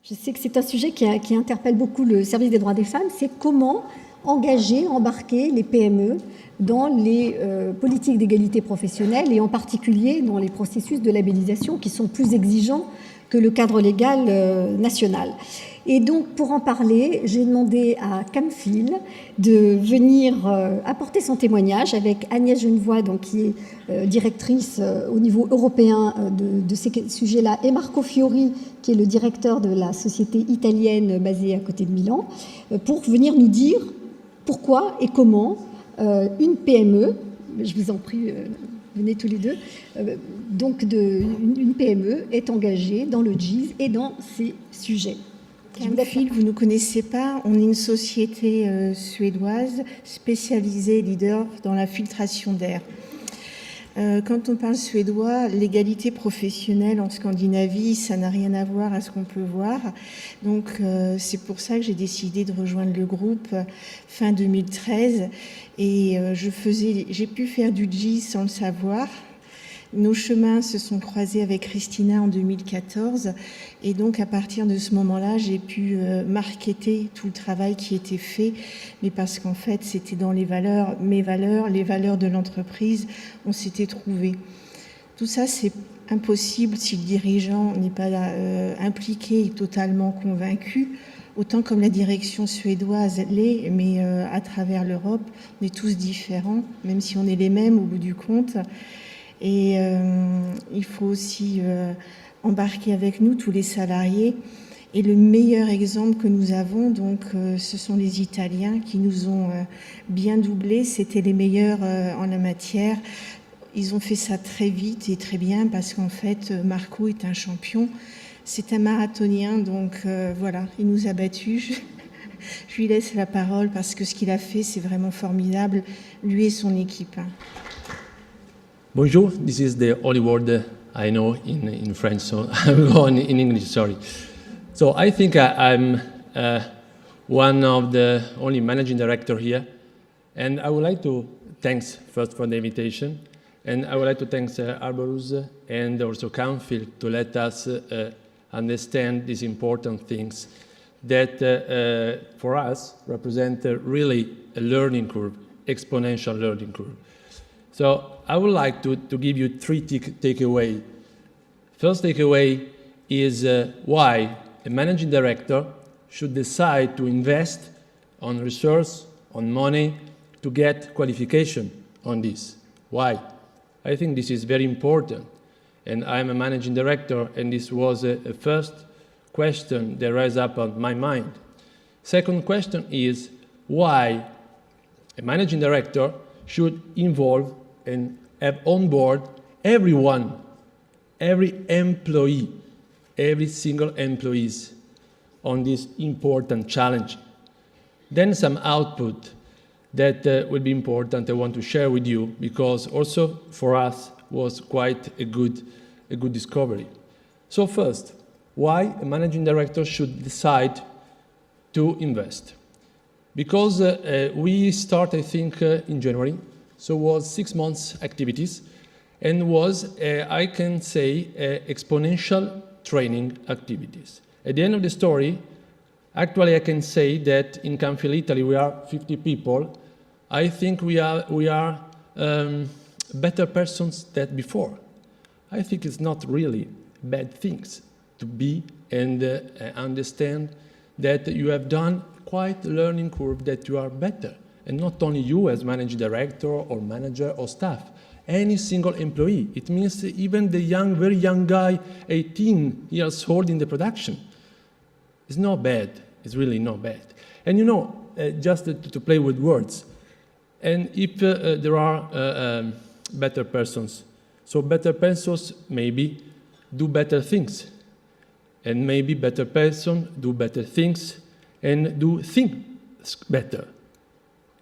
Je sais que c'est un sujet qui interpelle beaucoup le service des droits des femmes, c'est comment engager, embarquer les PME dans les politiques d'égalité professionnelle et en particulier dans les processus de labellisation qui sont plus exigeants que le cadre légal national. Et donc, pour en parler, j'ai demandé à Camfil de venir apporter son témoignage avec Agnès Genevoix, donc, qui est directrice au niveau européen de ces sujets-là, et Marco Fiori, qui est le directeur de la société italienne basée à côté de Milan, pour venir nous dire pourquoi et comment une PME, je vous en prie, venez tous les deux, donc une PME est engagée dans le GIZ et dans ces sujets. Camfil, vous ne connaissez pas, on est une société suédoise spécialisée, leader dans la filtration d'air. Quand on parle suédois, l'égalité professionnelle en Scandinavie, ça n'a rien à voir à ce qu'on peut voir. Donc c'est pour ça que j'ai décidé de rejoindre le groupe fin 2013 et j'ai pu faire du GIZ sans le savoir. Nos chemins se sont croisés avec Christina en 2014 et donc à partir de ce moment-là, j'ai pu marketer tout le travail qui était fait, mais parce qu'en fait, c'était dans les valeurs, mes valeurs, les valeurs de l'entreprise, on s'était trouvés. Tout ça, c'est impossible si le dirigeant n'est pas impliqué et totalement convaincu, autant comme la direction suédoise l'est, mais à travers l'Europe, on est tous différents, même si on est les mêmes au bout du compte. Et il faut aussi embarquer avec nous tous les salariés. Et le meilleur exemple que nous avons, donc, ce sont les Italiens qui nous ont bien doublés. C'était les meilleurs en la matière. Ils ont fait ça très vite et très bien parce qu'en fait, Marco est un champion. C'est un marathonien, donc voilà, il nous a battus. Je lui laisse la parole parce que ce qu'il a fait, c'est vraiment formidable, lui et son équipe. Bonjour, this is the only word I know in French, so I'm going in English, sorry. So I think I'm one of the only managing director here, and I would like to thanks first for the invitation, and I would like to thank Arborus and also Camfil to let us understand these important things that for us represent really a learning curve, exponential learning curve. So I would like to give you three takeaways. First takeaway is why a managing director should decide to invest on resource, on money, to get qualification on this. Why? I think this is very important. And I'm a managing director, and this was a first question that rose up on my mind. Second question is why a managing director should involve and have on board everyone, every employee, every single employees on this important challenge. Then some output that will be important I want to share with you because also for us was quite a good discovery. So first, why a managing director should decide to invest? Because we start, I think, in January. So it was 6 months activities and was, I can say, exponential training activities. At the end of the story, actually I can say that in Camfil, Italy, we are 50 people. I think we are better persons than before. I think it's not really bad things to be and understand that you have done quite a learning curve that you are better. And not only you as managing director or manager or staff, any single employee. It means even the young, very young guy, 18 years old in the production. It's not bad. It's really not bad. And you know, just to play with words, and if there are better persons, so better persons maybe do better things. And maybe better person do better things and do things better.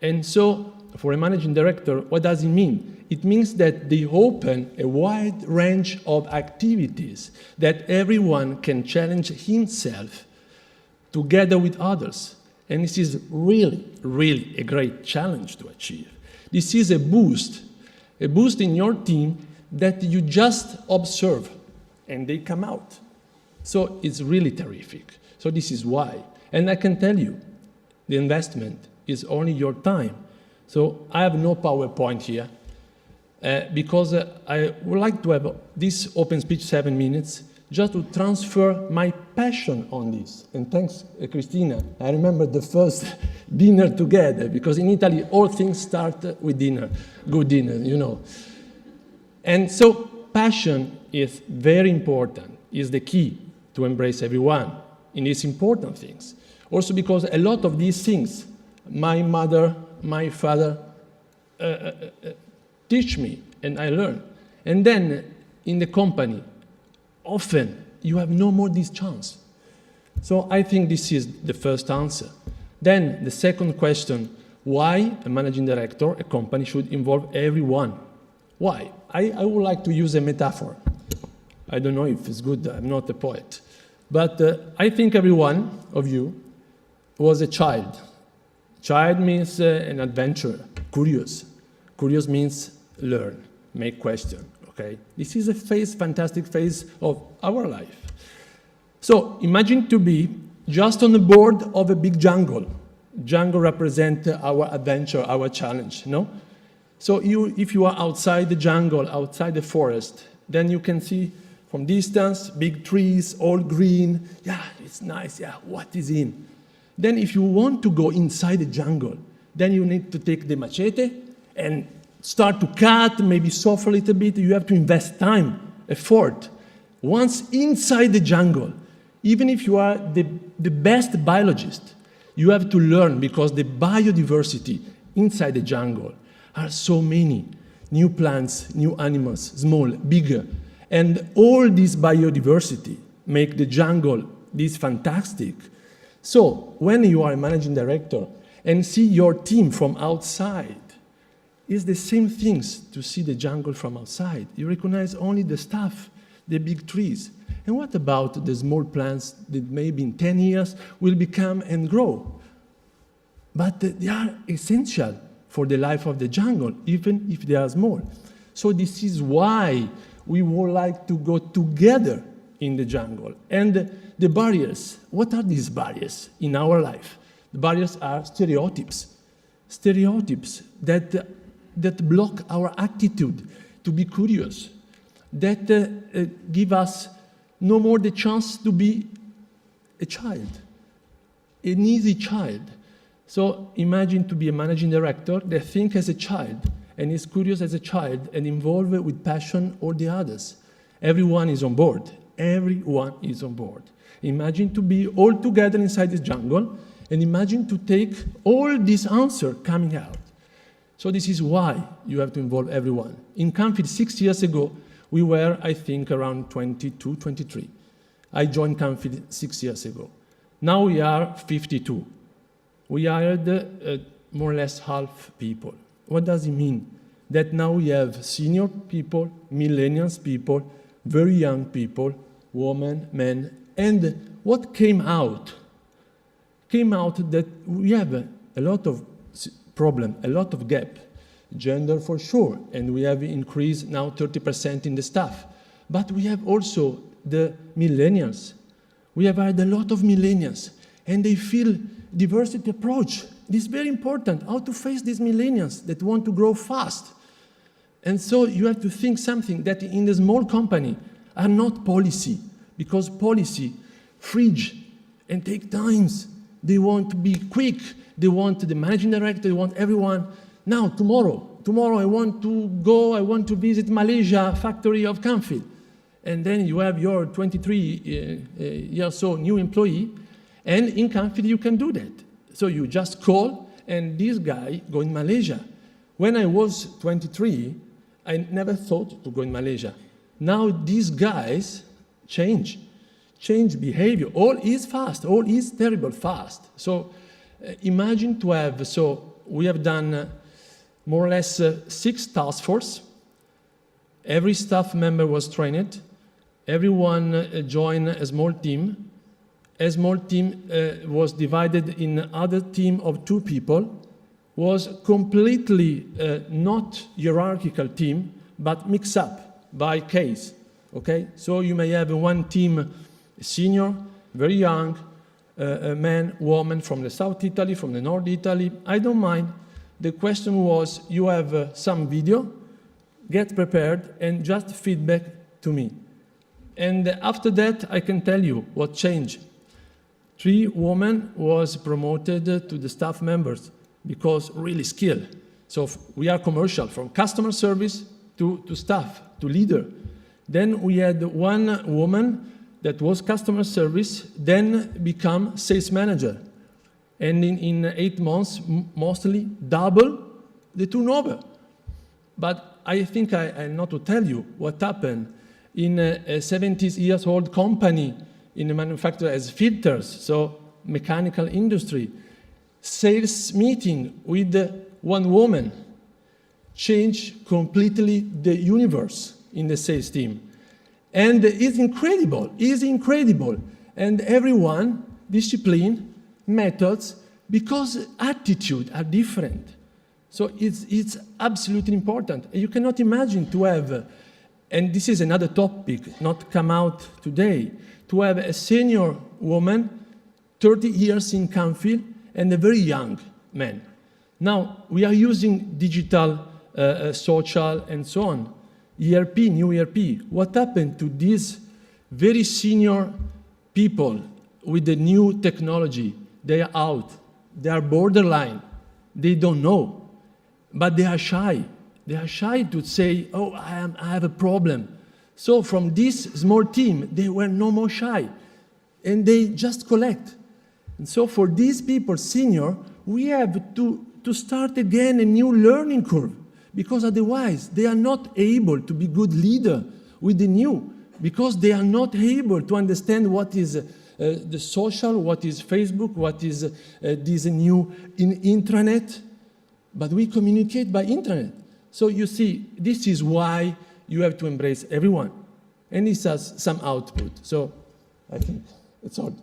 And so, for a managing director, what does it mean? It means that they open a wide range of activities that everyone can challenge himself together with others. And this is really, really a great challenge to achieve. This is a boost in your team that you just observe, and they come out. So it's really terrific. So this is why. And I can tell you, the investment is only your time. So I have no PowerPoint here because I would like to have this open speech 7 minutes just to transfer my passion on this. And thanks, Cristina. I remember the first dinner together, because in Italy, all things start with dinner, good dinner, you know. And so passion is very important, is the key to embrace everyone in these important things. Also because a lot of these things, my mother, my father teach me, and I learn. And then in the company, often you have no more this chance. So I think this is the first answer. Then the second question, why a managing director, a company should involve everyone? Why? I would like to use a metaphor. I don't know if it's good, I'm not a poet. But I think every one of you was a child. Child means an adventurer, curious. Curious means learn, make question, okay? This is a phase, fantastic phase of our life. So imagine to be just on the board of a big jungle. Jungle represents our adventure, our challenge, no? So if you are outside the jungle, outside the forest, then you can see from distance, big trees, all green. Yeah, it's nice, yeah, what is in? Then if you want to go inside the jungle, then you need to take the machete and start to cut, maybe suffer a little bit. You have to invest time, effort. Once inside the jungle, even if you are the best biologist, you have to learn, because the biodiversity inside the jungle are so many. New plants, new animals, small, bigger. And all this biodiversity make the jungle this fantastic. So when you are a managing director and see your team from outside, it's the same things to see the jungle from outside. You recognize only the stuff, the big trees. And what about the small plants that maybe in 10 years will become and grow? But they are essential for the life of the jungle, even if they are small. So this is why we would like to go together in the jungle. And the barriers, what are these barriers in our life? The barriers are stereotypes. Stereotypes that block our attitude to be curious, that give us no more the chance to be a child, an easy child. So imagine to be a managing director that thinks as a child and is curious as a child and involved with passion all the others. Everyone is on board. Everyone is on board. Imagine to be all together inside this jungle, and imagine to take all this answer coming out. So this is why you have to involve everyone. In Camfil 6 years ago, we were, I think, around 22, 23. I joined Camfil 6 years ago. Now we are 52. We hired more or less half people. What does it mean? That now we have senior people, millennials people, very young people, women, men, and what came out? Came out that we have a lot of problem, a lot of gap. Gender for sure, and we have increased now 30% in the staff. But we have also the millennials. We have had a lot of millennials, and they feel diversity approach. This is very important, how to face these millennials that want to grow fast. And so you have to think something that in the small company are not policy, because policy, fridge, and take times. They want to be quick. They want the managing director, they want everyone. Now, tomorrow I want to visit Malaysia factory of Camfil. And then you have your 23 years old new employee, and in Camfil you can do that. So you just call, and this guy go in Malaysia. When I was 23, I never thought to go in Malaysia. Now these guys change behavior. All is fast, all is terrible fast. So imagine to have, so we have done more or less 6 task force. Every staff member was trained. Everyone joined a small team. A small team was divided in other team of 2 people, was completely not hierarchical team, but mixed up by case, okay? So you may have one team a senior, very young, a man, woman from the South Italy, from the North Italy. I don't mind. The question was, you have some video, get prepared, and just feedback to me. And after that, I can tell you what changed. 3 women was promoted to the staff members because really skilled. So we are commercial, from customer service to staff, to leader. Then we had 1 woman that was customer service, then become sales manager. And in 8 months, mostly double the turnover. But I think I not to tell you what happened in a 70-year-old company in the manufacturer as filters, so mechanical industry. Sales meeting with 1 woman changed completely the universe in the sales team. And it's incredible. And everyone, discipline, methods, because attitude are different. So it's absolutely important. You cannot imagine to have, and this is another topic, not come out today, to have a senior woman, 30 years in Camfil, and a very young man. Now, we are using digital, social, and so on. ERP, new ERP. What happened to these very senior people with the new technology? They are out. They are borderline. They don't know. But they are shy. They are shy to say, oh, I have a problem. So from this small team, they were no more shy. And they just collect. And so for these people, senior, we have to start again a new learning curve. Because otherwise, they are not able to be good leader with the new. Because they are not able to understand what is the social, what is Facebook, what is this new intranet. But we communicate by internet. So you see, this is why you have to embrace everyone. And this has some output. So I think it's all.